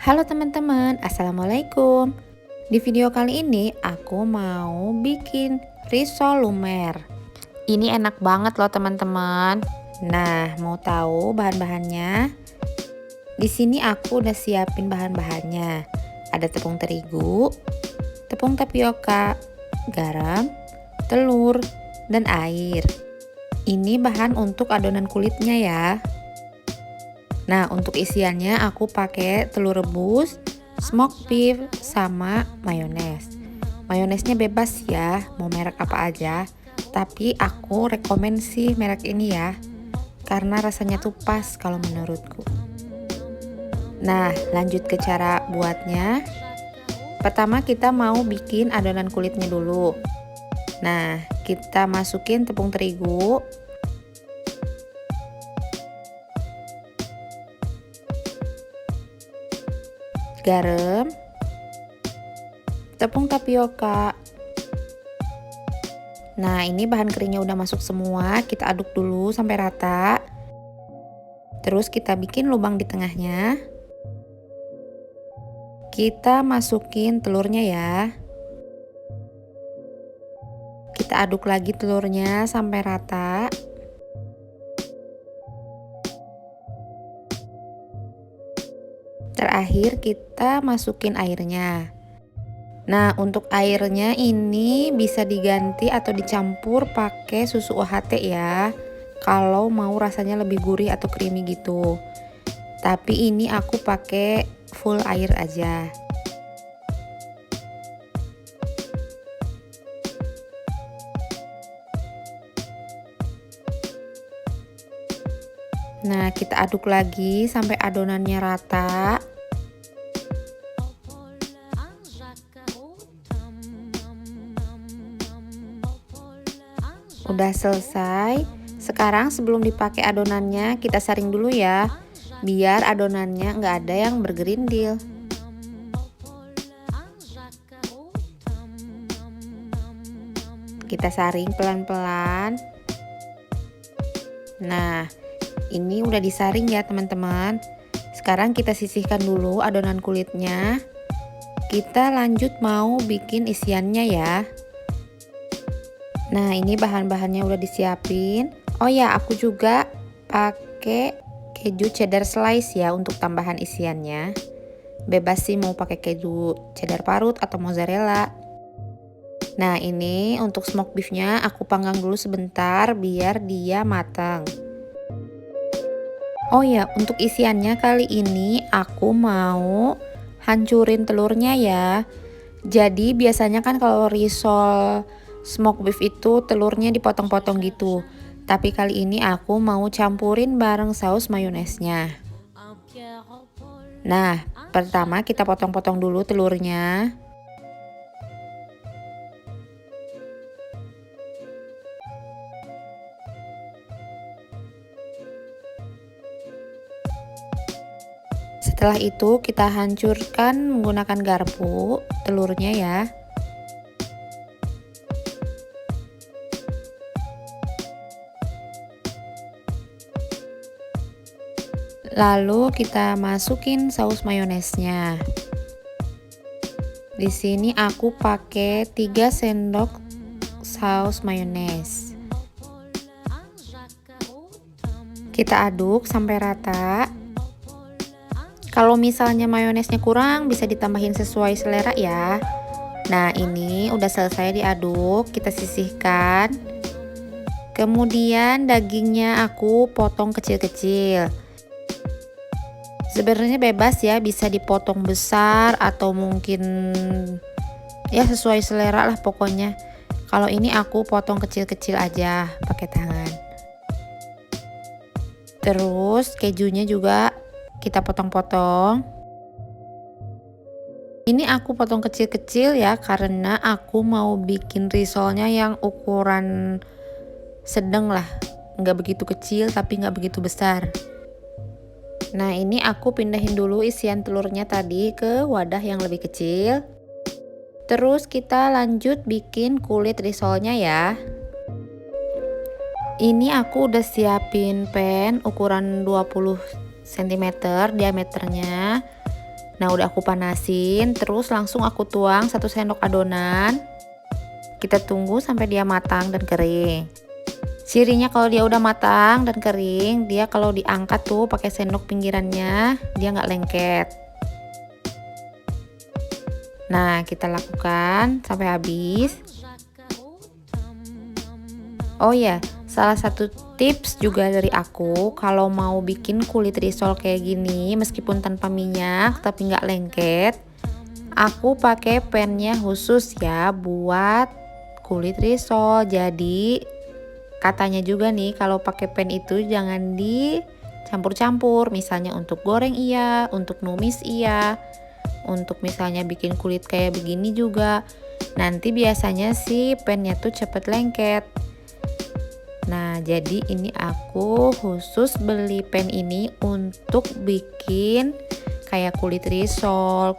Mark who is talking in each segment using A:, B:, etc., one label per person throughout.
A: Halo teman-teman, assalamualaikum. Di video kali ini aku mau bikin risol lumer. Ini enak banget loh teman-teman. Nah, mau tahu bahan-bahannya? Di sini aku udah siapin bahan-bahannya. Ada tepung terigu, tepung tapioka, garam, telur, dan air. Ini bahan untuk adonan kulitnya ya. Nah, untuk isiannya aku pakai telur rebus, smoked beef, sama mayones. Mayonesnya bebas ya, mau merek apa aja. Tapi aku rekomen sih merek ini ya, karena rasanya tuh pas kalau menurutku. Nah, lanjut ke cara buatnya. Pertama kita mau bikin adonan kulitnya dulu. Nah, kita masukin tepung terigu, garam, tepung tapioka. Nah, ini bahan keringnya udah masuk semua, kita aduk dulu sampai rata. Terus kita bikin lubang di tengahnya. Kita masukin telurnya ya. Kita aduk lagi telurnya sampai rata. Terakhir kita masukin airnya. Nah, untuk airnya ini bisa diganti atau dicampur pakai susu UHT ya, kalau mau rasanya lebih gurih atau creamy gitu. Tapi ini aku pakai full air aja. Nah, kita aduk lagi sampai adonannya rata. Udah selesai. Sekarang sebelum dipakai adonannya, kita saring dulu ya, biar adonannya nggak ada yang bergerindil. Kita saring pelan-pelan. Nah, ini udah disaring ya teman-teman. Sekarang kita sisihkan dulu adonan kulitnya. Kita lanjut mau bikin isiannya ya. Nah, ini bahan-bahannya udah disiapin. Oh ya, aku juga pakai keju cheddar slice ya untuk tambahan isiannya. Bebas sih mau pakai keju cheddar parut atau mozzarella. Nah, ini untuk smoked beefnya aku panggang dulu sebentar biar dia matang. Oh ya, untuk isiannya kali ini aku mau hancurin telurnya ya. Jadi biasanya kan kalau risol smoked beef itu telurnya dipotong-potong gitu. Tapi kali ini aku mau campurin bareng saus mayonesnya. Nah, pertama kita potong-potong dulu telurnya. Setelah itu kita hancurkan menggunakan garpu telurnya ya. Lalu kita masukin saus mayonesnya. Di sini aku pakai 3 sendok saus mayones. Kita aduk sampai rata. Kalau misalnya mayonesnya kurang bisa ditambahin sesuai selera ya. Nah, ini udah selesai diaduk, kita sisihkan. Kemudian dagingnya aku potong kecil-kecil. Sebenarnya bebas ya, bisa dipotong besar atau mungkin ya sesuai selera lah pokoknya. Kalau ini aku potong kecil-kecil aja pakai tangan. Terus kejunya juga kita potong-potong. Ini aku potong kecil-kecil ya karena aku mau bikin risolnya yang ukuran sedang lah, nggak begitu kecil tapi nggak begitu besar. Nah, ini aku pindahin dulu isian telurnya tadi ke wadah yang lebih kecil. Terus kita lanjut bikin kulit risolnya ya. Ini aku udah siapin pan ukuran 20 cm diameternya. Nah, udah aku panasin, terus langsung aku tuang 1 sendok adonan. Kita tunggu sampai dia matang dan kering. Cirinya kalau dia udah matang dan kering, dia kalau diangkat tuh pakai sendok pinggirannya, dia nggak lengket. Nah, kita lakukan sampai habis. Oh ya, salah satu tips juga dari aku, kalau mau bikin kulit risol kayak gini, meskipun tanpa minyak tapi nggak lengket, aku pakai pennya khusus ya buat kulit risol. Jadi katanya juga nih kalau pakai pen itu jangan dicampur-campur, misalnya untuk goreng iya, untuk numis iya, untuk misalnya bikin kulit kayak begini juga. Nanti biasanya sih pennya tuh cepet lengket. Nah, jadi ini aku khusus beli pen ini untuk bikin kayak kulit risol,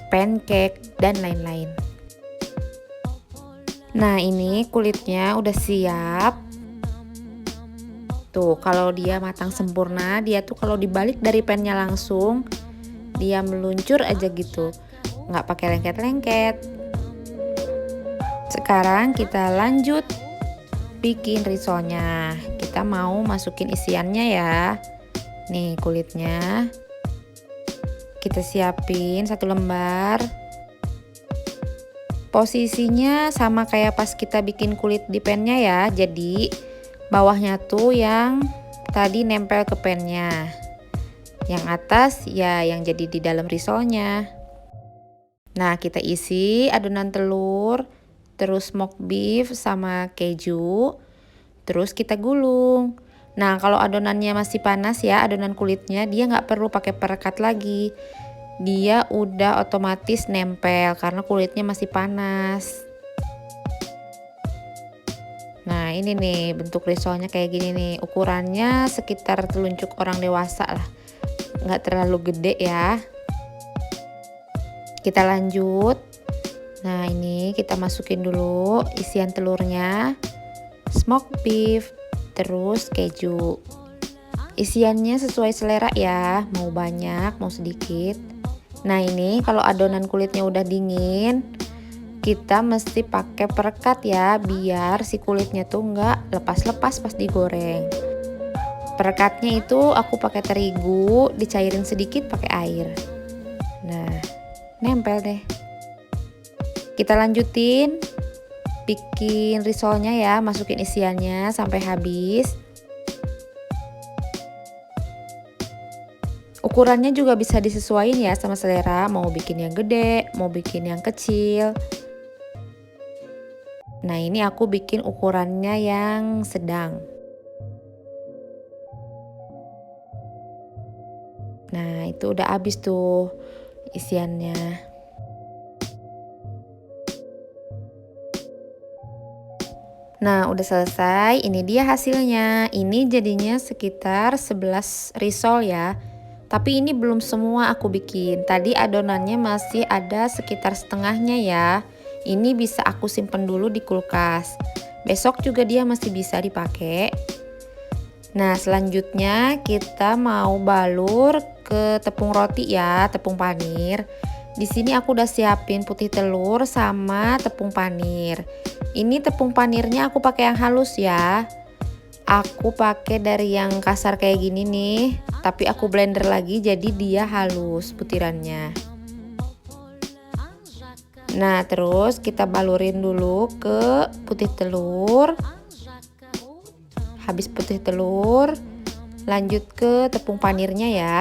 A: pancake, dan lain-lain. Nah, ini kulitnya udah siap. Tuh, kalau dia matang sempurna, dia tuh kalau dibalik dari pennya langsung, dia meluncur aja gitu, nggak pakai lengket-lengket. Sekarang kita lanjut bikin risolnya. Kita mau masukin isiannya ya. Nih kulitnya kita siapin 1 lembar. Posisinya sama kayak pas kita bikin kulit di pennya ya. Jadi bawahnya tuh yang tadi nempel ke pennya, yang atas ya yang jadi di dalam risolnya. Nah, kita isi adonan telur, terus smoked beef sama keju, terus kita gulung. Nah, kalau adonannya masih panas ya, adonan kulitnya, dia nggak perlu pakai perekat lagi. Dia udah otomatis nempel karena kulitnya masih panas. Nah, ini nih bentuk risolnya kayak gini nih. Ukurannya sekitar telunjuk orang dewasa lah, nggak terlalu gede ya. Kita lanjut. Nah, ini kita masukin dulu isian telurnya, smoked beef, terus keju. Isiannya sesuai selera ya, mau banyak, mau sedikit. Nah, ini kalau adonan kulitnya udah dingin, kita mesti pakai perekat ya, biar si kulitnya tuh nggak lepas-lepas pas digoreng. Perekatnya itu aku pakai terigu, dicairin sedikit pakai air. Nah, nempel deh. Kita lanjutin bikin risolnya ya, masukin isiannya sampai habis. Ukurannya juga bisa disesuaikan ya sama selera, mau bikin yang gede, mau bikin yang kecil. Nah, ini aku bikin ukurannya yang sedang. Nah, itu udah habis tuh isiannya. Nah, udah selesai. Ini dia hasilnya. Ini jadinya sekitar 11 risol ya. Tapi ini belum semua aku bikin. Tadi adonannya masih ada sekitar setengahnya ya. Ini bisa aku simpen dulu di kulkas. Besok juga dia masih bisa dipakai. Nah, selanjutnya kita mau balur ke tepung roti ya, tepung panir. Di sini aku udah siapin putih telur sama tepung panir. Ini tepung panirnya aku pakai yang halus ya. Aku pakai dari yang kasar kayak gini nih, tapi aku blender lagi jadi dia halus butirannya. Nah, terus kita balurin dulu ke putih telur. Habis putih telur, lanjut ke tepung panirnya ya.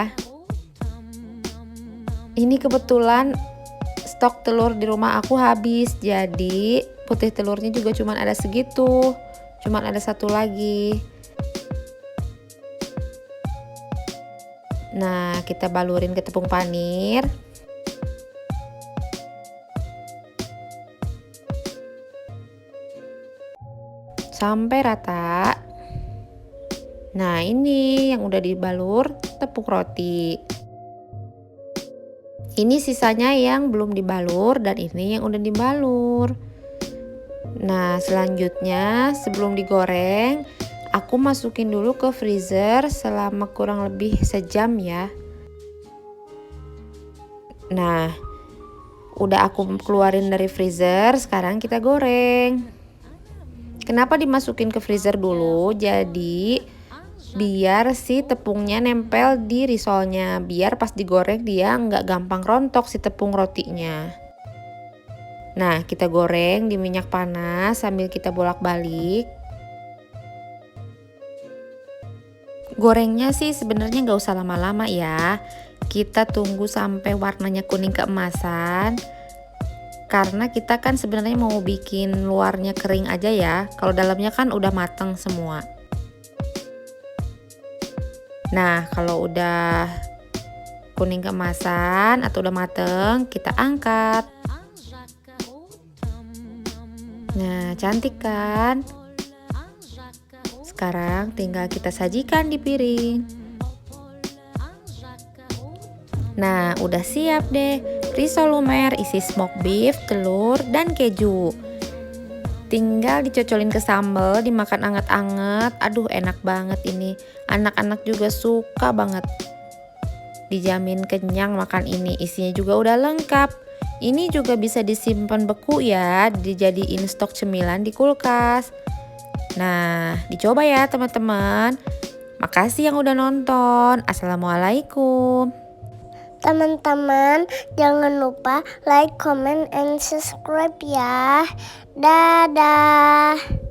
A: Ini kebetulan stok telur di rumah aku habis, jadi putih telurnya juga cuma ada segitu, cuma ada 1 lagi. Nah, kita balurin ke tepung panir. Sampai rata. Nah, ini yang udah dibalur tepung roti. Ini sisanya yang belum dibalur dan ini yang udah dibalur. Nah, selanjutnya sebelum digoreng, aku masukin dulu ke freezer selama kurang lebih sejam ya. Nah, udah aku keluarin dari freezer, sekarang kita goreng. Kenapa dimasukin ke freezer dulu? Jadi biar si tepungnya nempel di risolnya, biar pas digoreng dia nggak gampang rontok si tepung rotinya. Nah, kita goreng di minyak panas sambil kita bolak-balik. Gorengnya sih sebenarnya nggak usah lama-lama ya. Kita tunggu sampai warnanya kuning keemasan. Karena kita kan sebenarnya mau bikin luarnya kering aja ya. Kalau dalamnya kan udah matang semua. Nah, kalau udah kuning keemasan atau udah mateng, kita angkat. Nah, cantik kan? Sekarang tinggal kita sajikan di piring. Nah, udah siap deh. Risol lumer isi smoked beef, telur, dan keju. Tinggal dicocolin ke sambal, dimakan anget-anget. Aduh, enak banget ini. Anak-anak juga suka banget. Dijamin kenyang makan ini. Isinya juga udah lengkap. Ini juga bisa disimpan beku ya, dijadiin stok cemilan di kulkas. Nah, dicoba ya teman-teman. Makasih yang udah nonton. Assalamualaikum.
B: Teman-teman, jangan lupa like, comment, and subscribe ya. Dadah.